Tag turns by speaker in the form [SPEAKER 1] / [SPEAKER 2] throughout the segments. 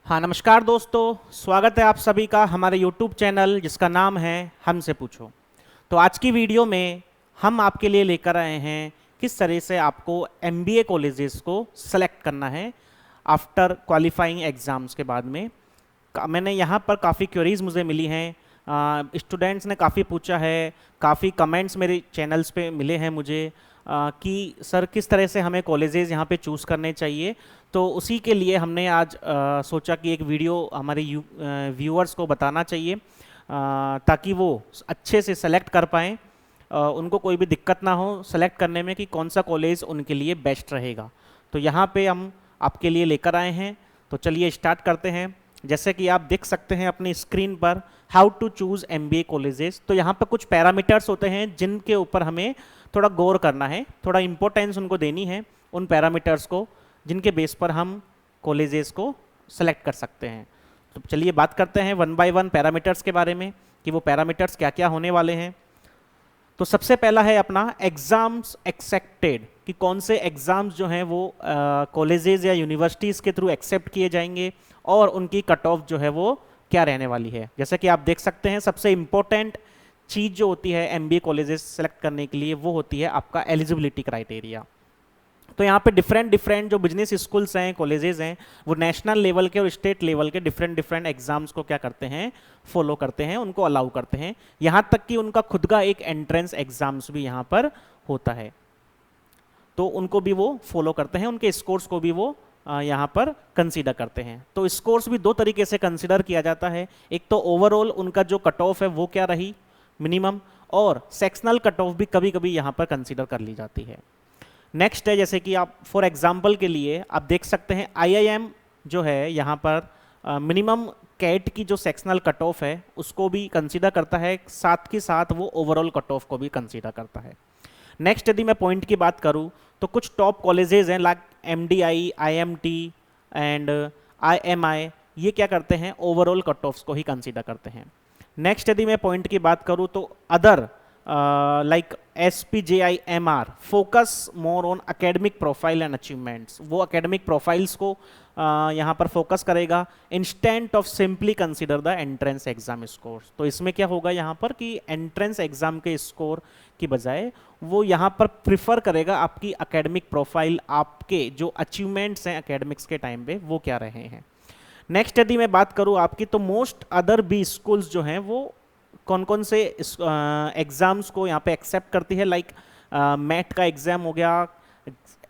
[SPEAKER 1] हाँ नमस्कार दोस्तों, स्वागत है आप सभी का हमारे YouTube चैनल जिसका नाम है हमसे पूछो। तो आज की वीडियो में हम आपके लिए लेकर आए हैं किस तरह से आपको MBA कॉलेजेस को सेलेक्ट करना है आफ्टर क्वालिफाइंग एग्ज़ाम्स के बाद में। मैंने यहाँ पर काफ़ी क्वेरीज मुझे मिली हैं, स्टूडेंट्स ने काफ़ी पूछा है, काफ़ी कमेंट्स मेरे चैनल्स पे मिले हैं मुझे कि सर किस तरह से हमें कॉलेजेस यहाँ पे चूज़ करने चाहिए। तो उसी के लिए हमने आज सोचा कि एक वीडियो हमारे व्यूअर्स को बताना चाहिए ताकि वो अच्छे से सेलेक्ट कर पाएँ, उनको कोई भी दिक्कत ना हो सेलेक्ट करने में कि कौन सा कॉलेज उनके लिए बेस्ट रहेगा। तो यहाँ पे हम आपके लिए लेकर आए हैं, तो चलिए स्टार्ट करते हैं। जैसे कि आप देख सकते हैं अपनी स्क्रीन पर how to choose MBA colleges. तो यहाँ पर कुछ पैरामीटर्स होते हैं जिनके ऊपर हमें थोड़ा गौर करना है, थोड़ा इंपॉर्टेंस उनको देनी है उन पैरामीटर्स को जिनके बेस पर हम कॉलेजेस को सेलेक्ट कर सकते हैं। तो चलिए बात करते हैं वन बाय वन पैरामीटर्स के बारे में कि वो पैरामीटर्स क्या क्या होने वाले हैं। तो सबसे पहला है अपना एग्ज़ाम्स एक्सेप्टेड, कि कौन से एग्ज़ाम्स जो हैं वो कॉलेजेस या यूनिवर्सिटीज़ के थ्रू एक्सेप्ट किए जाएंगे और उनकी कट ऑफ जो है वो क्या रहने वाली है। जैसे कि आप देख सकते हैं सबसे इम्पोर्टेंट चीज़ जो होती है MBA कॉलेजेस सेलेक्ट करने के लिए वो होती है आपका एलिजिबिलिटी क्राइटेरिया। तो यहाँ पे डिफरेंट जो बिजनेस स्कूल्स हैं, कॉलेजेस हैं, वो नेशनल लेवल के और स्टेट लेवल के डिफरेंट एग्जाम्स को क्या करते हैं, फॉलो करते हैं, उनको अलाउ करते हैं। यहाँ तक कि उनका खुद का एक एंट्रेंस एग्जाम्स भी यहाँ पर होता है, तो उनको भी वो फॉलो करते हैं, उनके स्कोर्स को भी वो यहाँ पर कंसीडर करते हैं। तो स्कोर्स भी दो तरीके से कंसीडर किया जाता है, एक तो ओवरऑल उनका जो कट ऑफ है वो क्या रही मिनिमम, और सेक्शनल कट ऑफ भी कभी कभी यहाँ पर कंसीडर कर ली जाती है। नेक्स्ट है, जैसे कि आप फॉर एग्जांपल के लिए आप देख सकते हैं IIM जो है यहाँ पर मिनिमम कैट की जो सेक्शनल कट ऑफ है उसको भी कंसीडर करता है, साथ के साथ वो ओवरऑल कट ऑफ को भी कंसीडर करता है। नेक्स्ट यदि मैं पॉइंट की बात करूँ तो कुछ टॉप कॉलेजेस हैं like MDI, IMT and IMI, ये क्या करते हैं, ओवरऑल कट ऑफ्स को ही कंसीडर करते हैं। नेक्स्ट यदि मैं पॉइंट की बात करूँ तो other like SPJIMR focus more on academic profile and achievements, वो एकेडमिक प्रोफाइल्स को यहाँ पर फोकस करेगा instant of simply consider the entrance exam score. तो इसमें क्या होगा यहाँ पर कि एंट्रेंस एग्जाम के स्कोर की बजाय वो यहाँ पर प्रिफर करेगा आपकी एकेडमिक प्रोफाइल, आपके जो अचीवमेंट्स हैं एकेडमिक्स के टाइम पे वो क्या रहे हैं। नेक्स्ट यदि मैं बात करूँ आपकी, तो मोस्ट अदर भी स्कूल्स जो हैं वो कौन कौन से एग्ज़ाम्स को यहाँ पे एक्सेप्ट करती है, लाइक मैट का एग्ज़ाम हो गया,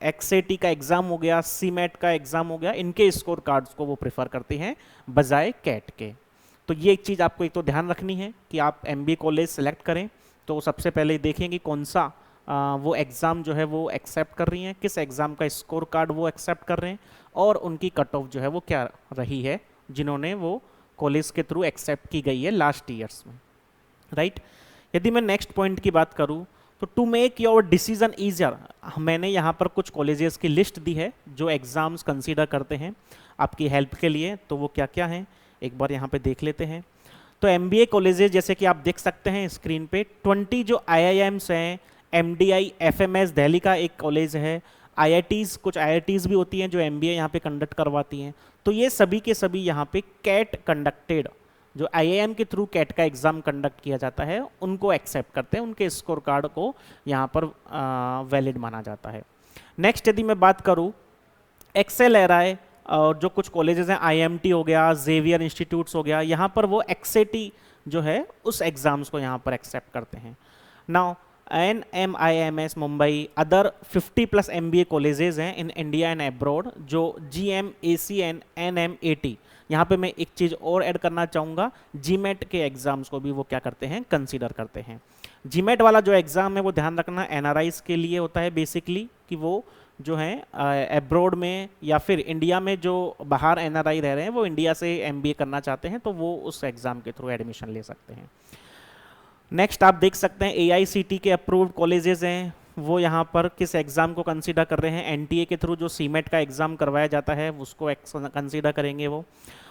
[SPEAKER 1] XAT का एग्ज़ाम हो गया, CMAT का एग्ज़ाम हो गया, इनके स्कोर कार्ड्स को वो प्रेफर करती हैं बजाय कैट के। तो ये एक चीज़ आपको एक तो ध्यान रखनी है कि आप MBA कॉलेज सेलेक्ट करें तो सबसे पहले देखेंगे कौन सा वो एग्ज़ाम जो है वो एक्सेप्ट कर रही हैं, किस एग्ज़ाम का स्कोर कार्ड वो एक्सेप्ट कर रहे हैं और उनकी कट ऑफ जो है वो क्या रही है जिन्होंने वो कॉलेज के थ्रू एक्सेप्ट की गई है लास्ट ईयर्स में, राइट। यदि मैं नेक्स्ट पॉइंट की बात करूं तो to make your decision easier, मैंने यहाँ पर कुछ कॉलेजेस की लिस्ट दी है जो एग्ज़ाम्स कंसीडर करते हैं आपकी हेल्प के लिए। तो वो क्या क्या हैं एक बार यहाँ पे देख लेते हैं। तो MBA कॉलेजेस जैसे कि आप देख सकते हैं स्क्रीन पे 20 जो IIMs हैं, MDI FMS दिल्ली का एक कॉलेज है, IITs कुछ IITs भी होती हैं जो MBA यहाँ पे कंडक्ट करवाती हैं। तो ये सभी के सभी यहाँ पे कैट कंडक्टेड, जो IIM के थ्रू कैट का एग्ज़ाम कंडक्ट किया जाता है उनको एक्सेप्ट करते हैं, उनके स्कोर कार्ड को यहाँ पर वैलिड माना जाता है। नेक्स्ट यदि मैं बात करूँ XLRI और जो कुछ कॉलेजेस हैं, IMT हो गया, जेवियर इंस्टीट्यूट्स हो गया, यहाँ पर वो XAT जो है उस एग्ज़ाम्स को यहाँ पर एक्सेप्ट करते हैं। Now NMIMS Mumbai, other 50+ MBA colleges हैं इन इंडिया एंड एब्रॉड, जो GM, ACN, NMAT, यहाँ पे मैं एक चीज़ और ऐड करना चाहूँगा, GMAT के एग्ज़ाम्स को भी वो क्या करते हैं, कंसीडर करते हैं। GMAT वाला जो एग्ज़ाम है वो ध्यान रखना NRIs के लिए होता है बेसिकली, कि वो जो हैं एब्रॉड में या फिर इंडिया में जो बाहर NRI रह रहे हैं वो इंडिया से MBA करना चाहते हैं तो वो उस एग्ज़ाम के थ्रू एडमिशन ले सकते हैं। नेक्स्ट आप देख सकते हैं AICT के अप्रूव्ड कॉलेजेस हैं, वो यहाँ पर किस एग्ज़ाम को कंसीडर कर रहे हैं, NTA के थ्रू जो CMAT का एग्ज़ाम करवाया जाता है उसको कंसीडर करेंगे वो।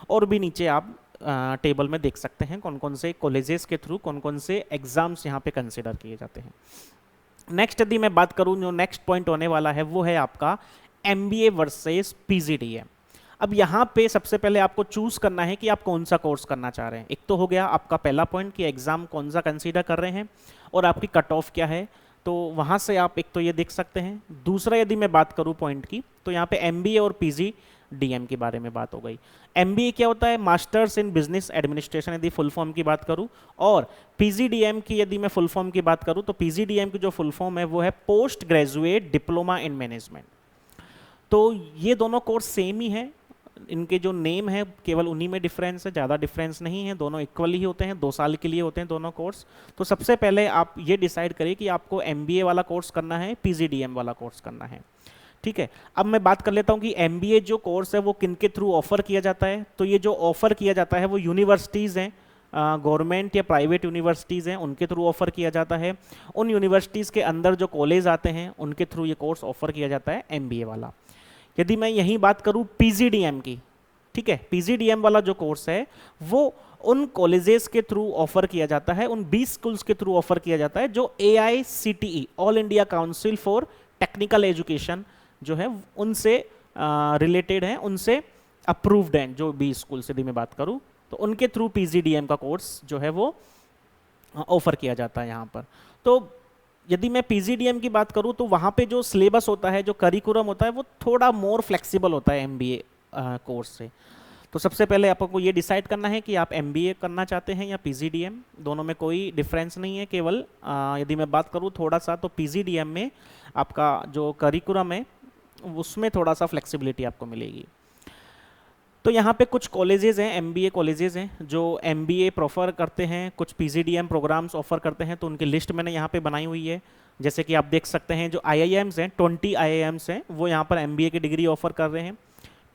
[SPEAKER 1] और भी नीचे आप टेबल में देख सकते हैं कौन कौन से कॉलेजेस के थ्रू कौन कौन से एग्ज़ाम्स यहाँ पे कंसीडर किए जाते हैं। नेक्स्ट यदि मैं बात करूँ जो नेक्स्ट पॉइंट होने वाला है वो है आपका MBA वर्सेस PGDM। अब यहाँ पे सबसे पहले आपको चूज करना है कि आप कौन सा कोर्स करना चाह रहे हैं। एक तो हो गया आपका पहला पॉइंट कि एग्जाम कौन सा कंसीडर कर रहे हैं और आपकी कट ऑफ क्या है, तो वहाँ से आप एक तो ये देख सकते हैं। दूसरा यदि मैं बात करूँ पॉइंट की, तो यहाँ पे एमबीए और पीजीडीएम के बारे में बात हो गई। एमबीए क्या होता है, मास्टर्स इन बिजनेस एडमिनिस्ट्रेशन यदि फुल फॉर्म की बात करूँ, और पीजीडीएम की यदि मैं फुल फॉर्म की बात करूँ तो पीजीडीएम की जो फुल फॉर्म है वो है post graduate diploma in management. तो ये दोनों कोर्स सेम ही है, इनके जो नेम है केवल उन्हीं में डिफरेंस है, ज़्यादा डिफरेंस नहीं है, दोनों इक्वल ही होते हैं, 2 साल के लिए होते हैं दोनों कोर्स। तो सबसे पहले आप ये डिसाइड करिए कि आपको एमबीए वाला कोर्स करना है, पीजीडीएम वाला कोर्स करना है। ठीक है, अब मैं बात कर लेता हूँ कि एमबीए जो कोर्स है वो किन के थ्रू ऑफर किया जाता है। तो ये जो ऑफर किया जाता है वो यूनिवर्सिटीज़ हैं, गवर्नमेंट या प्राइवेट यूनिवर्सिटीज़ हैं, उनके थ्रू ऑफर किया जाता है। उन यूनिवर्सिटीज़ के अंदर जो कॉलेज आते हैं उनके थ्रू ये कोर्स ऑफर किया जाता है एमबीए वाला। यदि मैं यही बात करूं पीजीडीएम की, ठीक है, पीजीडीएम वाला जो कोर्स है वो उन कॉलेजेस के थ्रू ऑफर किया जाता है, उन 20 स्कूल्स के थ्रू ऑफर किया जाता है जो AICTE all India council for technical education जो है उनसे रिलेटेड हैं, उनसे अप्रूव्ड हैं। जो 20 स्कूल यदि मैं बात करूं तो उनके थ्रू पीजीडीएम का कोर्स जो है वो ऑफर किया जाता है यहाँ पर। तो यदि मैं पीजीडीएम की बात करूं तो वहाँ पे जो सिलेबस होता है, जो करिकुलम होता है वो थोड़ा मोर फ्लेक्सिबल होता है एमबीए कोर्स से। तो सबसे पहले आपको ये डिसाइड करना है कि आप एमबीए करना चाहते हैं या पीजीडीएम, दोनों में कोई डिफरेंस नहीं है। केवल यदि मैं बात करूं थोड़ा सा तो पीजीडीएम में आपका जो करिकुलम है उसमें थोड़ा सा फ्लेक्सिबिलिटी आपको मिलेगी। तो यहाँ पे कुछ कॉलेजेस हैं, एमबीए कॉलेजेस हैं जो एमबीए प्रोफर करते हैं, कुछ पीजीडीएम प्रोग्राम्स ऑफर करते हैं, तो उनकी लिस्ट मैंने यहाँ पे बनाई हुई है। जैसे कि आप देख सकते हैं जो आईआईएम्स हैं, 20 आईआईएम्स हैं वो यहाँ पर एमबीए की डिग्री ऑफर कर रहे हैं।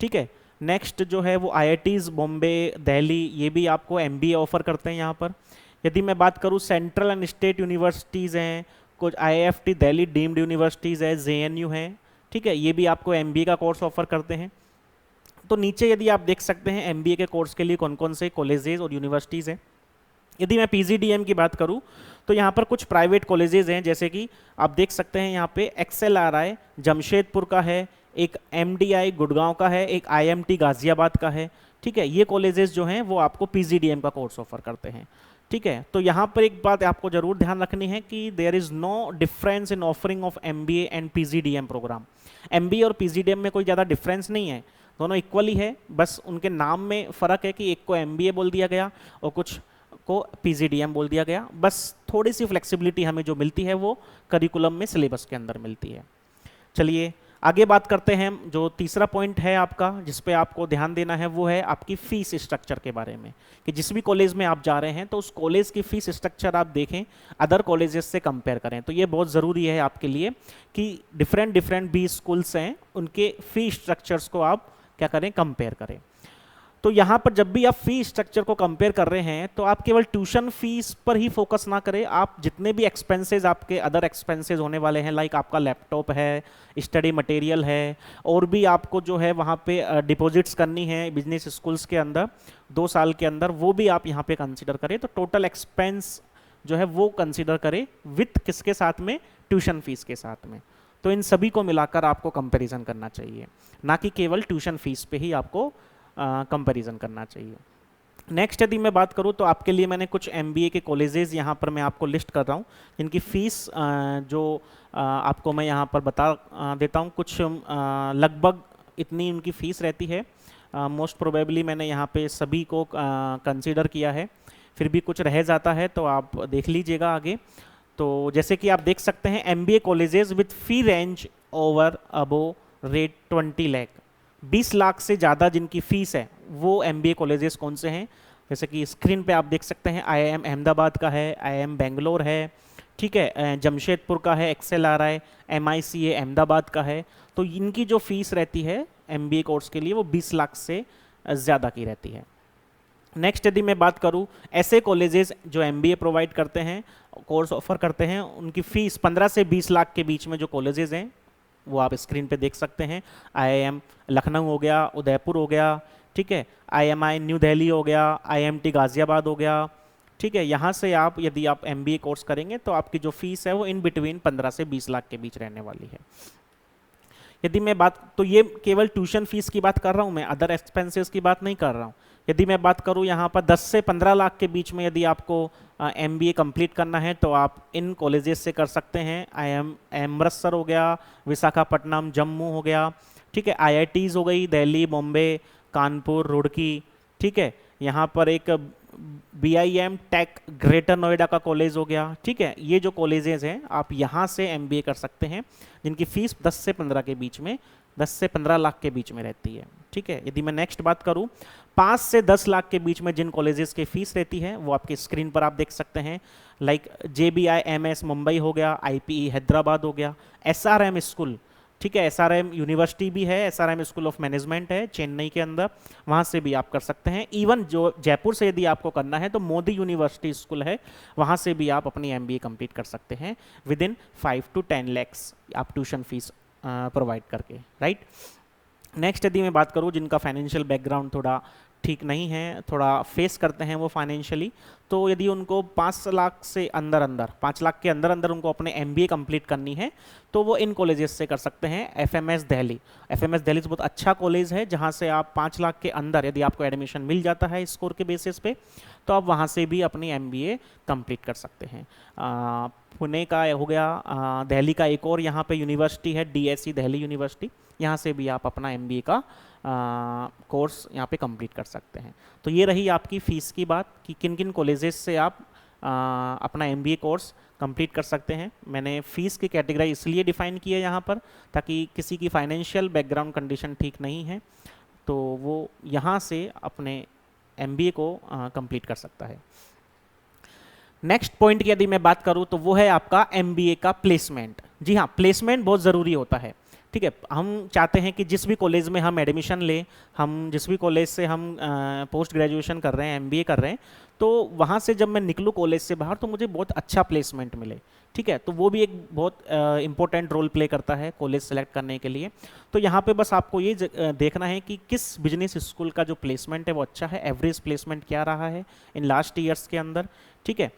[SPEAKER 1] ठीक है, नेक्स्ट जो है वो आईआईटीज़ बॉम्बे, दिल्ली, ये भी आपको एमबीए ऑफर करते हैं यहाँ पर। यदि मैं बात करूँ सेंट्रल एंड स्टेट यूनिवर्सिटीज़ हैं, कुछ आईआईएफटी दिल्ली डीम्ड यूनिवर्सिटीज़ है, जेएनयू है, ठीक है, ये भी आपको एमबीए का कोर्स ऑफर करते हैं। तो नीचे यदि आप देख सकते हैं एमबीए के कोर्स के लिए कौन कौन से कॉलेजेस और यूनिवर्सिटीज़ हैं। यदि मैं पीजीडीएम की बात करूं तो यहाँ पर कुछ प्राइवेट कॉलेजेस हैं, जैसे कि आप देख सकते हैं यहाँ पे XLRI जमशेदपुर का है, एक MDI गुड़गांव का है, एक IMT गाजियाबाद का है। ठीक है, ये कॉलेजेस जो हैं वो आपको पीजीडीएम का कोर्स ऑफर करते हैं। ठीक है, तो यहाँ पर एक बात आपको जरूर ध्यान रखनी है कि there is no difference in offering of MBA and PGDM program. MBA और पीजीडीएम में कोई ज़्यादा डिफरेंस नहीं है, दोनों इक्वली है, बस उनके नाम में फ़र्क है कि एक को एमबीए बोल दिया गया और कुछ को पीजीडीएम बोल दिया गया। बस थोड़ी सी फ्लेक्सिबिलिटी हमें जो मिलती है वो करिकुलम में सिलेबस के अंदर मिलती है। चलिए आगे बात करते हैं। जो तीसरा पॉइंट है आपका जिस पे आपको ध्यान देना है वो है आपकी फ़ीस स्ट्रक्चर के बारे में, कि जिस भी कॉलेज में आप जा रहे हैं तो उस कॉलेज की फ़ीस स्ट्रक्चर आप देखें, अदर कॉलेजेस से कंपेयर करें। तो ये बहुत ज़रूरी है आपके लिए कि डिफरेंट भी स्कूल्स हैं उनके फ़ी स्ट्रक्चर्स को आप क्या करें, कंपेयर करें। तो यहाँ पर जब भी आप फी स्ट्रक्चर को कंपेयर कर रहे हैं तो आप केवल ट्यूशन फीस पर ही फोकस ना करें, आप जितने भी एक्सपेंसेस आपके अदर एक्सपेंसेस होने वाले हैं, लाइक आपका लैपटॉप है, स्टडी मटेरियल है, और भी आपको जो है वहाँ पे डिपॉजिट्स करनी है बिजनेस स्कूल्स के अंदर 2 साल के अंदर, वो भी आप यहाँ पे कंसिडर करें। तो टोटल एक्सपेंस जो है वो कंसिडर करें विथ किसके साथ में, ट्यूशन फीस के साथ में। तो इन सभी को मिलाकर आपको कंपैरिजन करना चाहिए, ना कि केवल ट्यूशन फीस पे ही आपको कंपैरिजन करना चाहिए। नेक्स्ट यदि मैं बात करूँ तो आपके लिए मैंने कुछ एमबीए के कॉलेजेस यहाँ पर मैं आपको लिस्ट कर रहा हूँ, जिनकी फ़ीस जो आपको मैं यहाँ पर बता देता हूँ। कुछ लगभग इतनी उनकी फ़ीस रहती है, मोस्ट प्रोबेबली मैंने यहाँ पे सभी को कंसीडर किया है, फिर भी कुछ रह जाता है तो आप देख लीजिएगा आगे। तो जैसे कि आप देख सकते हैं MBA colleges with fee range over above rate 20 lakh, 20 lakh से ज़्यादा जिनकी फ़ीस है वो एमबीए कॉलेजेस कौन से हैं, जैसे कि स्क्रीन पे आप देख सकते हैं IIM अहमदाबाद का है, IIM बेंगलोर है, ठीक है, जमशेदपुर का है, XLRI, MICA अहमदाबाद का है। तो इनकी जो फ़ीस रहती है एमबीए कोर्स के लिए वो 20 लाख से ज़्यादा की रहती है। नेक्स्ट यदि मैं बात करूं ऐसे कॉलेजेस जो एमबीए प्रोवाइड करते हैं, कोर्स ऑफर करते हैं, उनकी फ़ीस 15 से 20 लाख के बीच में जो कॉलेजेस हैं वो आप स्क्रीन पे देख सकते हैं। IIM लखनऊ हो गया, उदयपुर हो गया, ठीक है, IMI न्यू दिल्ली हो गया, IMT गाज़ियाबाद हो गया, ठीक है। यहाँ से आप यदि आप एमबीए कोर्स करेंगे तो आपकी जो फीस है वो इन बिटवीन 15 से 20 लाख के बीच रहने वाली है। यदि मैं बात, तो ये केवल ट्यूशन फीस की बात कर रहा हूँ मैं, अदर एक्सपेंसेस की बात नहीं कर रहा हूँ। यदि मैं बात करूँ यहाँ पर 10 से 15 लाख के बीच में यदि आपको MBA कंप्लीट करना है तो आप इन कॉलेजेस से कर सकते हैं। अमृतसर हो गया, विशाखापट्टनम, जम्मू हो गया, ठीक है, IITs हो गई, दिल्ली, बॉम्बे, कानपुर, रुड़की, ठीक है, यहाँ पर एक BIM टेक ग्रेटर नोएडा का कॉलेज हो गया, ठीक है। ये जो कॉलेजेस हैं आप यहाँ से MBA कर सकते हैं, जिनकी फीस 10 से 15 के बीच में, 10 से 15 लाख के बीच में रहती है, ठीक है। यदि मैं नेक्स्ट बात करूँ, 5 से 10 लाख के बीच में जिन कॉलेजेस की फीस रहती है वो आपके स्क्रीन पर आप देख सकते हैं, लाइक JBIMS मुंबई हो गया, IPE हैदराबाद हो गया, SRM स्कूल, ठीक है, SRM यूनिवर्सिटी भी है, SRM स्कूल ऑफ मैनेजमेंट है चेन्नई के अंदर, वहाँ से भी आप कर सकते हैं। इवन जो जयपुर से यदि आपको करना है तो मोदी यूनिवर्सिटी स्कूल है, वहाँ से भी आप अपनी MBA कंप्लीट कर सकते हैं विद इन 5 to 10 lakhs आप ट्यूशन फीस प्रोवाइड करके, राइट। नेक्स्ट यदि मैं बात करूँ जिनका फाइनेंशियल बैकग्राउंड थोड़ा ठीक नहीं है, थोड़ा फेस करते हैं वो फाइनेंशियली, तो यदि उनको 5 लाख से अंदर अंदर, 5 लाख के अंदर अंदर उनको अपने MBA कंप्लीट करनी है तो वो इन कॉलेजेस से कर सकते हैं। FMS दिल्ली, FMS दिल्ली बहुत अच्छा कॉलेज है जहाँ से आप 5 लाख के अंदर यदि आपको एडमिशन मिल जाता है स्कोर के बेसिस पे तो आप वहाँ से भी अपनी MBA कंप्लीट कर सकते हैं। पुणे का हो गया, दिल्ली का एक और यहाँ पे यूनिवर्सिटी है DSC दिल्ली यूनिवर्सिटी, यहाँ से भी आप अपना MBA का कोर्स यहाँ पे कंप्लीट कर सकते हैं। तो ये रही आपकी फ़ीस की बात कि किन किन कॉलेजेस से आप अपना MBA कोर्स कंप्लीट कर सकते हैं। मैंने फ़ीस की कैटेगरी इसलिए डिफ़ाइन की है यहाँ पर ताकि किसी की फाइनेंशियल बैकग्राउंड कंडीशन ठीक नहीं है तो वो यहाँ से अपने MBA को कंप्लीट कर सकता है। नेक्स्ट पॉइंट की यदि मैं बात करूँ तो वो है आपका MBA का प्लेसमेंट। जी हाँ, प्लेसमेंट बहुत ज़रूरी होता है, ठीक है। हम चाहते हैं कि जिस भी कॉलेज में हम एडमिशन लें, हम जिस भी कॉलेज से हम पोस्ट ग्रेजुएशन कर रहे हैं, MBA कर रहे हैं, तो वहाँ से जब मैं निकलूँ कॉलेज से बाहर तो मुझे बहुत अच्छा प्लेसमेंट मिले, ठीक है। तो वो भी एक बहुत इंपॉर्टेंट रोल प्ले करता है कॉलेज सेलेक्ट करने के लिए। तो यहाँ पे बस आपको ये देखना है कि किस बिजनेस स्कूल का जो प्लेसमेंट है वो अच्छा है, एवरेज प्लेसमेंट क्या रहा है इन लास्ट ईयर्स के अंदर, ठीक है।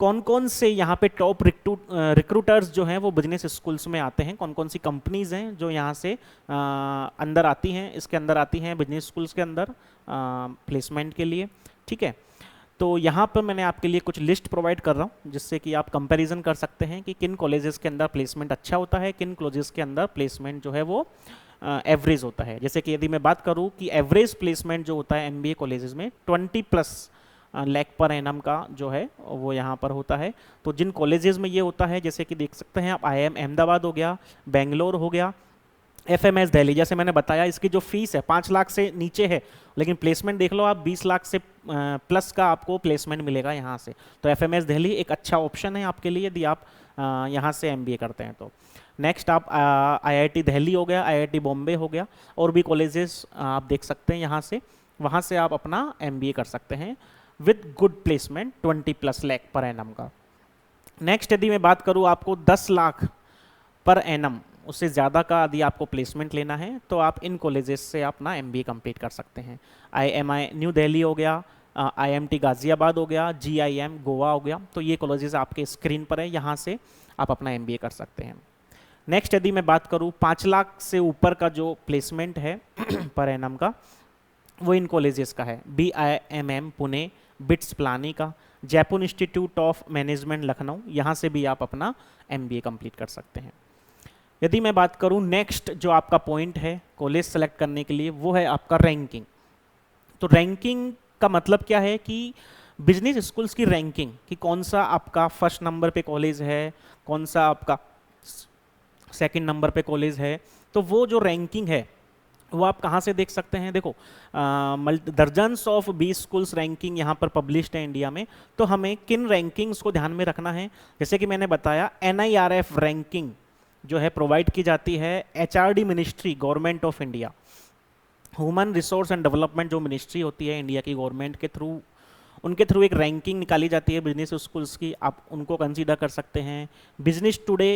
[SPEAKER 1] कौन कौन से यहाँ पे टॉप रिक्रूटर्स जो हैं वो बिजनेस स्कूल्स में आते हैं, कौन कौन सी कंपनीज हैं जो यहाँ से अंदर आती हैं, इसके अंदर आती हैं बिजनेस स्कूल्स के अंदर प्लेसमेंट के लिए, ठीक है। तो यहाँ पर मैंने आपके लिए कुछ लिस्ट प्रोवाइड कर रहा हूँ जिससे कि आप कंपैरिजन कर सकते हैं कि किन कॉलेजेस के अंदर प्लेसमेंट अच्छा होता है, किन कॉलेजेस के अंदर प्लेसमेंट जो है वो एवरेज होता है। जैसे कि यदि मैं बात करूँ कि एवरेज प्लेसमेंट जो होता है MBA कॉलेजेस में 20+ लाख पर एनम का जो है वो यहाँ पर होता है। तो जिन कॉलेजेस में ये होता है जैसे कि देख सकते हैं आप, IIM अहमदाबाद हो गया, बेंगलोर हो गया, FMS दिल्ली, जैसे मैंने बताया इसकी जो फीस है 5 लाख से नीचे है लेकिन प्लेसमेंट देख लो आप 20 लाख से प्लस का आपको प्लेसमेंट मिलेगा यहाँ से। तो FMS दिल्ली एक अच्छा ऑप्शन है आपके लिए यदि आप यहाँ से MBA करते हैं तो। नेक्स्ट आप IIT दिल्ली हो गया, IIT बॉम्बे हो गया, और भी कॉलेजेस आप देख सकते हैं यहाँ से, वहाँ से आप अपना MBA कर सकते हैं with good placement 20+ lakh per annum का। नेक्स्ट यदि मैं बात करूँ आपको 10 लाख पर एनम उससे ज़्यादा का यदि आपको प्लेसमेंट लेना है तो आप इन कॉलेजेस से अपना MBA कंप्लीट कर सकते हैं। IMI न्यू दिल्ली हो गया, IMT गाज़ियाबाद हो गया, GIM गोवा हो गया। तो ये कॉलेजेस आपके स्क्रीन पर है, यहाँ से आप अपना MBA कर सकते हैं। नेक्स्ट यदि मैं बात करूँ 5 लाख से ऊपर का जो प्लेसमेंट है पर एनम का वो इन कॉलेजेस का है, BIMM पुणे, बिट्स प्लानी का, Jaipur institute of management Lucknow, यहाँ से भी आप अपना MBA कंप्लीट कर सकते हैं। यदि मैं बात करूँ नेक्स्ट जो आपका पॉइंट है कॉलेज सेलेक्ट करने के लिए वो है आपका रैंकिंग। तो रैंकिंग का मतलब क्या है कि बिजनेस स्कूल्स की रैंकिंग कि कौन सा आपका फर्स्ट नंबर पे कॉलेज है, कौन सा आपका सेकंड नंबर पे कॉलेज है। तो वो जो रैंकिंग है वो आप कहाँ से देख सकते हैं, देखो दर्जन्स ऑफ 20 स्कूल्स रैंकिंग यहाँ पर पब्लिश्ड है इंडिया में। तो हमें किन रैंकिंग्स को ध्यान में रखना है, जैसे कि मैंने बताया NIRF रैंकिंग जो है प्रोवाइड की जाती है HRD ministry, government of India, human resource and development जो मिनिस्ट्री होती है इंडिया की गवर्नमेंट के थ्रू, उनके थ्रू एक रैंकिंग निकाली जाती है बिजनेस स्कूल्स की, आप उनको कंसीडर कर सकते हैं। बिजनेस टुडे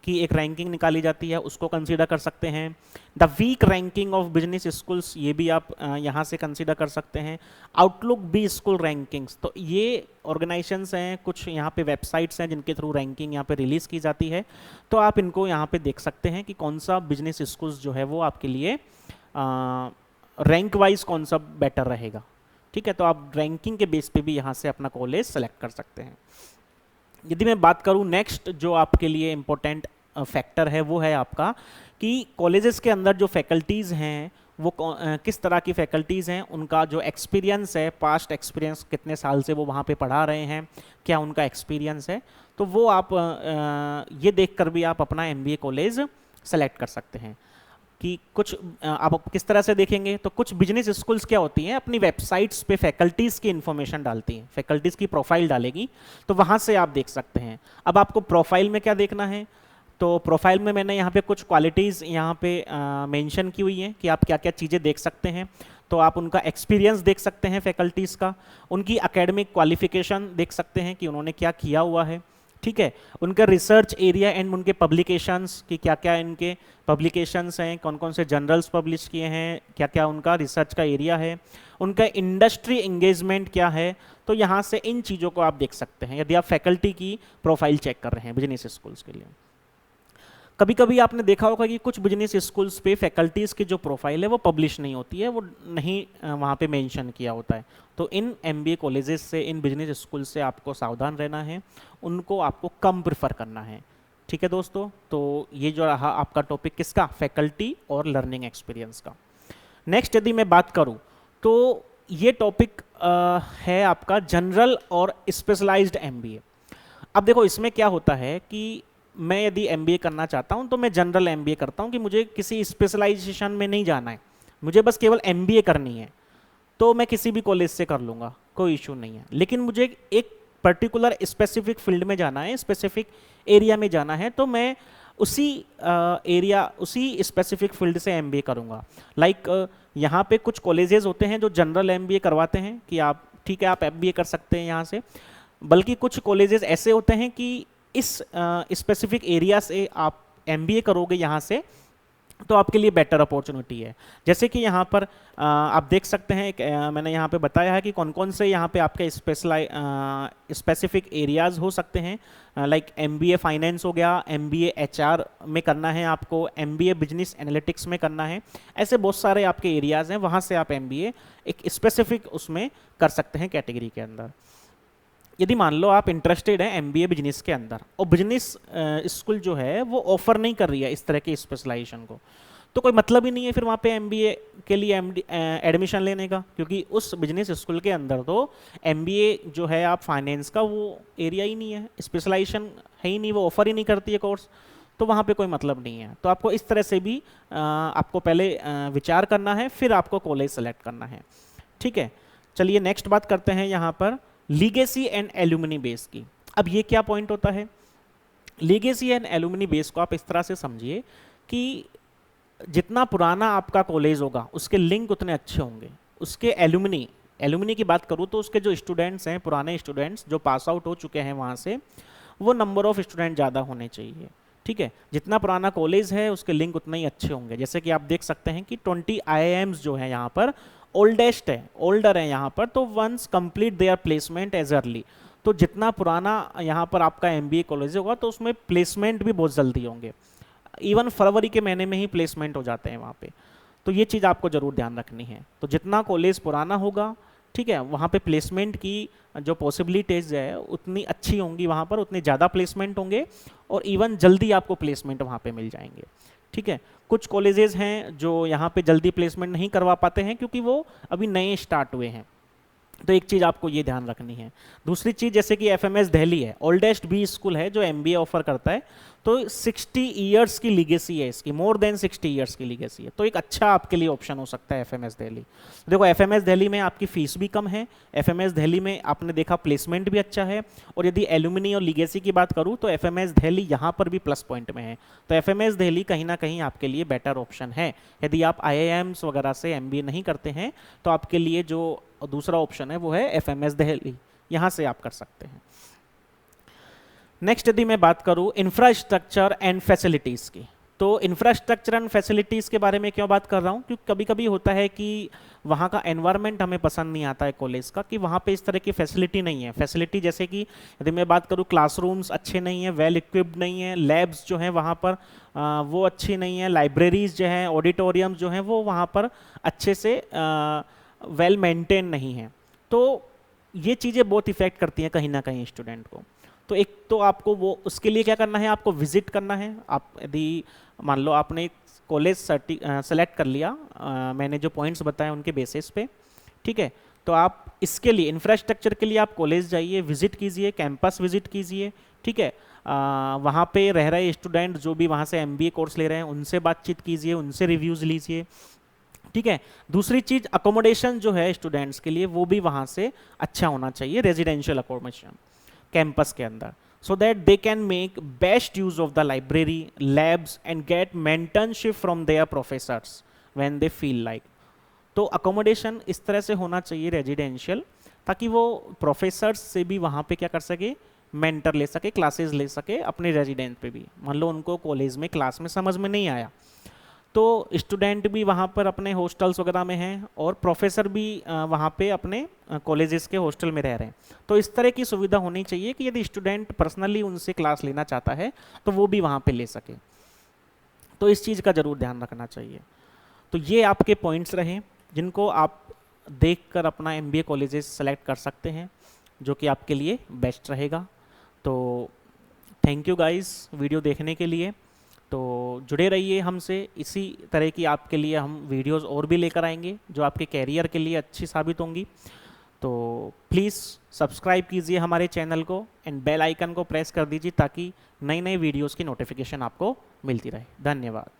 [SPEAKER 1] की एक रैंकिंग निकाली जाती है, उसको कंसीडर कर सकते हैं। The Week ranking of business schools, ये भी आप यहाँ से कंसीडर कर सकते हैं। आउटलुक बी स्कूल रैंकिंग्स, तो ये ऑर्गेनाइजेशंस हैं, कुछ यहाँ पे वेबसाइट्स हैं जिनके थ्रू रैंकिंग यहाँ पे रिलीज़ की जाती है, तो आप इनको यहाँ पे देख सकते हैं कि कौन सा बिजनेस स्कूल्स जो है वो आपके लिए रैंक वाइज कौन सा बेटर रहेगा। ठीक है, तो आप रैंकिंग के बेस पे भी यहाँ से अपना कॉलेज सेलेक्ट कर सकते हैं। यदि मैं बात करूँ नेक्स्ट जो आपके लिए इम्पोर्टेंट फैक्टर है, वो है आपका कि कॉलेजेस के अंदर जो फैकल्टीज़ हैं वो किस तरह की फैकल्टीज़ हैं, उनका जो एक्सपीरियंस है, पास्ट एक्सपीरियंस, कितने साल से वो वहाँ पे पढ़ा रहे हैं, क्या उनका एक्सपीरियंस है, तो वो आप ये देख कर भी आप अपना एमबीए कॉलेज सेलेक्ट कर सकते हैं। कि कुछ आप किस तरह से देखेंगे, तो कुछ बिजनेस स्कूल्स क्या होती हैं, अपनी वेबसाइट्स पे फैकल्टीज़ की इन्फॉर्मेशन डालती हैं, फैकल्टीज़ की प्रोफाइल डालेगी, तो वहाँ से आप देख सकते हैं। अब आपको प्रोफाइल में क्या देखना है, तो प्रोफाइल में मैंने यहाँ पे कुछ क्वालिटीज़ यहाँ पे मेंशन की हुई हैं कि आप क्या क्या चीज़ें देख सकते हैं। तो आप उनका एक्सपीरियंस देख सकते हैं फैकल्टीज़ का, उनकी एकेडमिक क्वालिफिकेशन देख सकते हैं कि उन्होंने क्या किया हुआ है। ठीक है, उनका रिसर्च एरिया एंड उनके पब्लिकेशंस कि क्या क्या इनके पब्लिकेशंस हैं, कौन कौन से जर्नल्स पब्लिश किए हैं, क्या क्या उनका रिसर्च का एरिया है, उनका इंडस्ट्री एंगेजमेंट क्या है। तो यहाँ से इन चीज़ों को आप देख सकते हैं यदि आप फैकल्टी की प्रोफाइल चेक कर रहे हैं बिजनेस स्कूल्स के लिए। कभी कभी आपने देखा होगा कि कुछ बिजनेस स्कूल्स पे फैकल्टीज़ की जो प्रोफाइल है वो पब्लिश नहीं होती है, वो नहीं वहाँ पे मेंशन किया होता है। तो इन एमबीए कॉलेजेस से, इन बिजनेस स्कूल से आपको सावधान रहना है, उनको आपको कम प्रेफर करना है। ठीक है दोस्तों, तो ये जो रहा आपका टॉपिक किसका, फैकल्टी और लर्निंग एक्सपीरियंस का। नेक्स्ट यदि मैं बात करूँ तो ये टॉपिक है आपका जनरल और स्पेशलाइज्ड एमबीए। अब देखो इसमें क्या होता है कि मैं यदि एमबीए करना चाहता हूं तो मैं जनरल एमबीए करता हूं कि मुझे किसी स्पेशलाइजेशन में नहीं जाना है, मुझे बस केवल एमबीए करनी है, तो मैं किसी भी कॉलेज से कर लूँगा, कोई इशू नहीं है। लेकिन मुझे एक पर्टिकुलर स्पेसिफिक फील्ड में जाना है, स्पेसिफिक एरिया में जाना है, तो मैं उसी एरिया, उसी स्पेसिफिक फील्ड से एमबीए करूँगा। लाइक यहाँ पे कुछ कॉलेजेस होते हैं जो जनरल एमबीए करवाते हैं कि आप ठीक है आप एमबीए कर सकते हैं यहाँ से, बल्कि कुछ कॉलेजेस ऐसे होते हैं कि इस स्पेसिफिक एरिया से आप एमबीए करोगे यहाँ से तो आपके लिए बेटर अपॉर्चुनिटी है। जैसे कि यहाँ पर आप देख सकते हैं मैंने यहाँ पे बताया है कि कौन कौन से यहाँ पे आपके स्पेसिफिक एरियाज़ हो सकते हैं। लाइक एमबीए फाइनेंस हो गया, एमबीए एचआर में करना है आपको, एमबीए बिजनेस एनालिटिक्स में करना है, ऐसे बहुत सारे आपके एरियाज़ हैं, वहाँ से आप एमबीए एक स्पेसिफिक उसमें कर सकते हैं कैटेगरी के अंदर। यदि मान लो आप इंटरेस्टेड हैं एमबीए बिजनेस के अंदर और बिजनेस स्कूल जो है वो ऑफर नहीं कर रही है इस तरह के स्पेशलाइजेशन को, तो कोई मतलब ही नहीं है फिर वहाँ पे एमबीए के लिए एडमिशन लेने का, क्योंकि उस बिजनेस स्कूल के अंदर तो एमबीए जो है आप फाइनेंस का वो एरिया ही नहीं है, स्पेशलाइजेशन है ही नहीं, वो ऑफर ही नहीं करती है कोर्स, तो वहाँ पे कोई मतलब नहीं है। तो आपको इस तरह से भी आपको पहले विचार करना है, फिर आपको कॉलेज सेलेक्ट करना है। ठीक है, चलिए नेक्स्ट बात करते हैं यहाँ पर लीगेसी एंड एल्यूमिनी बेस की। अब ये क्या पॉइंट होता है, लीगेसी एंड एल्यूमिनी बेस को आप इस तरह से समझिए कि जितना पुराना आपका कॉलेज होगा उसके लिंक उतने अच्छे होंगे, उसके एल्यूमिनी की बात करूँ तो उसके जो स्टूडेंट्स हैं, पुराने स्टूडेंट्स जो पास आउट हो चुके हैं वहाँ से, वो नंबर ऑफ स्टूडेंट ज़्यादा होने चाहिए। ठीक है, जितना पुराना कॉलेज है उसके लिंक उतना ही अच्छे होंगे। जैसे कि आप देख सकते हैं कि 20 IIMs जो है यहाँ पर ओल्डेस्ट है, ओल्डर है यहाँ पर, तो once complete their placement as early, तो जितना पुराना यहाँ पर आपका एमबीए कॉलेज होगा तो उसमें प्लेसमेंट भी बहुत जल्दी होंगे, इवन फरवरी के महीने में ही प्लेसमेंट हो जाते हैं वहाँ पे। तो ये चीज़ आपको ज़रूर ध्यान रखनी है। तो जितना कॉलेज पुराना होगा, ठीक है, वहाँ पे प्लेसमेंट की जो पॉसिबिलिटीज़ है उतनी अच्छी होंगी, वहाँ पर उतने ज़्यादा प्लेसमेंट होंगे और इवन जल्दी आपको प्लेसमेंट वहाँ पे मिल जाएंगे। ठीक है, कुछ कॉलेजेस हैं जो यहाँ पे जल्दी प्लेसमेंट नहीं करवा पाते हैं क्योंकि वो अभी नए स्टार्ट हुए हैं, तो एक चीज़ आपको ये ध्यान रखनी है। दूसरी चीज़ जैसे कि एफएमएस दिल्ली है, ओल्डेस्ट बी स्कूल है जो एमबीए ऑफर करता है, तो 60 ईयर्स की लीगेसी है इसकी, मोर देन 60 ईयर्स की लीगेसी है, तो एक अच्छा आपके लिए ऑप्शन हो सकता है एफएमएस दिल्ली। देखो एफएमएस दिल्ली में आपकी फीस भी कम है, एफएमएस दिल्ली में आपने देखा प्लेसमेंट भी अच्छा है, और यदि एल्यूमिनी और लीगेसी की बात करूँ तो एफएमएस दिल्ली यहाँ पर भी प्लस पॉइंट में है। तो एफएमएस दिल्ली कहीं ना कहीं आपके लिए बेटर ऑप्शन है। यदि आप IIMs वगैरह से एमबीए नहीं करते हैं तो आपके लिए जो दूसरा ऑप्शन है वो है एफएमएस दिल्ली, यहाँ से आप कर सकते हैं। नेक्स्ट यदि मैं बात करूँ इंफ्रास्ट्रक्चर एंड फैसिलिटीज़ की, तो इंफ्रास्ट्रक्चर एंड फैसिलिटीज़ के बारे में क्यों बात कर रहा हूँ, क्योंकि कभी कभी होता है कि वहाँ का एनवायरनमेंट हमें पसंद नहीं आता है कॉलेज का, कि वहाँ पे इस तरह की फैसिलिटी नहीं है। फैसिलिटी जैसे कि यदि मैं बात करूँ, क्लासरूम्स अच्छे नहीं हैं, वेल इक्विप्ड नहीं है, लैब्स जो हैं वहाँ पर वो अच्छी नहीं है, लाइब्रेरीज जो हैं, ऑडिटोरियम जो हैं वो वहाँ पर अच्छे से वेल मेंटेन नहीं है। तो ये चीज़ें बहुत इफेक्ट करती हैं कहीं ना कहीं स्टूडेंट को। तो एक तो आपको वो उसके लिए क्या करना है, आपको विजिट करना है। आप यदि मान लो आपने कॉलेज सेलेक्ट कर लिया, मैंने जो पॉइंट्स बताए उनके बेसिस पे, ठीक है, तो आप इसके लिए इंफ्रास्ट्रक्चर के लिए आप कॉलेज जाइए, विजिट कीजिए, कैंपस विजिट कीजिए, ठीक है। वहाँ पे रह रहे स्टूडेंट जो भी वहाँ से एमबीए कोर्स ले रहे हैं उनसे बातचीत कीजिए, उनसे रिव्यूज़ लीजिए, ठीक है। दूसरी चीज़ अकोमोडेशन जो है स्टूडेंट्स के लिए वो भी वहाँ से अच्छा होना चाहिए, रेजिडेंशियल अकोमोडेशन कैंपस के अंदर, so that they can make best use of the library, labs and get mentorship from their professors when they feel like। तो अकोमोडेशन इस तरह से होना चाहिए रेजिडेंशियल, ताकि वो प्रोफेसर्स से भी वहाँ पे क्या कर सके, मेंटर ले सके, क्लासेस ले सके अपने रेजिडेंट पे भी। मान लो उनको कॉलेज में क्लास में समझ में नहीं आया, तो स्टूडेंट भी वहाँ पर अपने हॉस्टल्स वगैरह में हैं और प्रोफेसर भी वहाँ पे अपने कॉलेजेस के हॉस्टल में रह रहे हैं। तो इस तरह की सुविधा होनी चाहिए कि यदि स्टूडेंट पर्सनली उनसे क्लास लेना चाहता है तो वो भी वहाँ पे ले सके। तो इस चीज़ का ज़रूर ध्यान रखना चाहिए। तो ये आपके पॉइंट्स रहे जिनको आप देखकर अपना एमबीए कॉलेजेस सेलेक्ट कर सकते हैं, जो कि आपके लिए बेस्ट रहेगा। तो थैंक यू गाइस वीडियो देखने के लिए। तो जुड़े रहिए हमसे, इसी तरह की आपके लिए हम वीडियोस और भी लेकर आएंगे जो आपके कैरियर के लिए अच्छी साबित होंगी। तो प्लीज़ सब्सक्राइब कीजिए हमारे चैनल को एंड बेल आइकन को प्रेस कर दीजिए ताकि नई नई वीडियोस की नोटिफिकेशन आपको मिलती रहे। धन्यवाद।